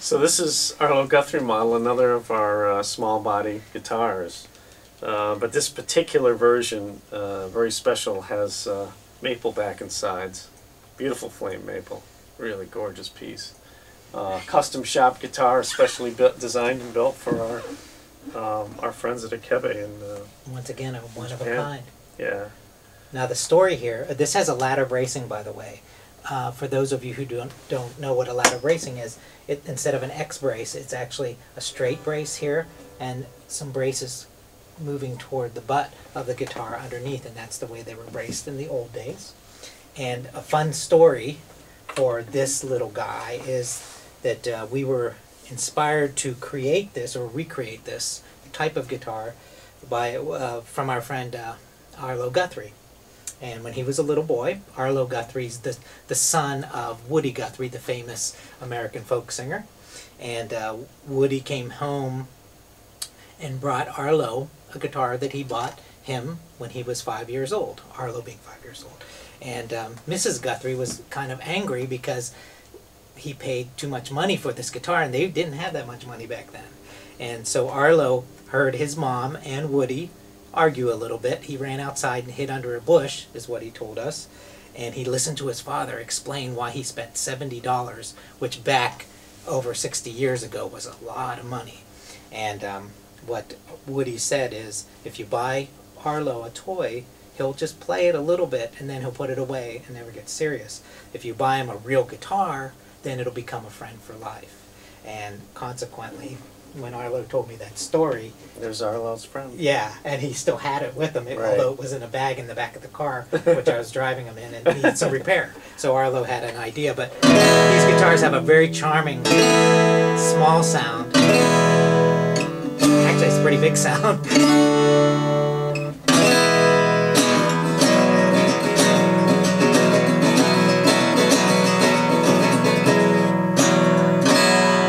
So this is Arlo Guthrie model, another of our small body guitars. But this particular version, very special, has maple back and sides. Beautiful flame maple. Really gorgeous piece. Custom shop guitar, specially designed and built for our friends at IKEBE. Once again, a one of a kind. Yeah. Now the story here, this has a ladder bracing, by the way. For those of you who don't know what a ladder bracing is, instead of an X brace, it's actually a straight brace here and some braces moving toward the butt of the guitar underneath, and that's the way they were braced in the old days. And a fun story for this little guy is that we were inspired to create this or recreate this type of guitar from our friend Arlo Guthrie. And when he was a little boy, Arlo Guthrie's the son of Woody Guthrie, the famous American folk singer. And Woody came home and brought Arlo a guitar that he bought him when he was 5 years old, Arlo being 5 years old. And Mrs. Guthrie was kind of angry because he paid too much money for this guitar, and they didn't have that much money back then. And so Arlo heard his mom and Woody argue a little bit. He ran outside and hid under a bush, is what he told us, and he listened to his father explain why he spent $70, which back over 60 years ago was a lot of money. And what Woody said is, if you buy Arlo a toy, he'll just play it a little bit and then he'll put it away and never get serious. If you buy him a real guitar, then it'll become a friend for life. And consequently, when Arlo told me that story, there's Arlo's friend. Yeah, and he still had it with him, right. Although it was in a bag in the back of the car, which I was driving him in, and needed some repair. So Arlo had an idea, but these guitars have a very charming, small sound. Actually, it's a pretty big sound.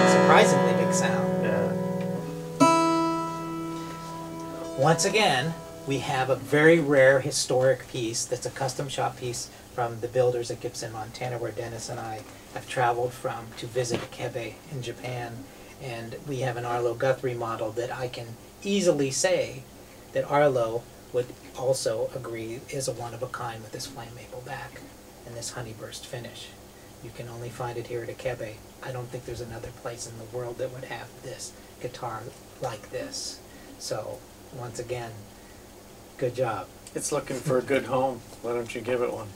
Surprisingly big sound. Once again, we have a very rare historic piece that's a custom shop piece from the builders at Gibson, Montana, where Dennis and I have traveled from to visit IKEBE in Japan. And we have an Arlo Guthrie model that I can easily say that Arlo would also agree is a one-of-a-kind with this flame maple back and this honeyburst finish. You can only find it here at IKEBE. I don't think there's another place in the world that would have this guitar like this. So, once again, good job. It's looking for a good home. Why don't you give it one?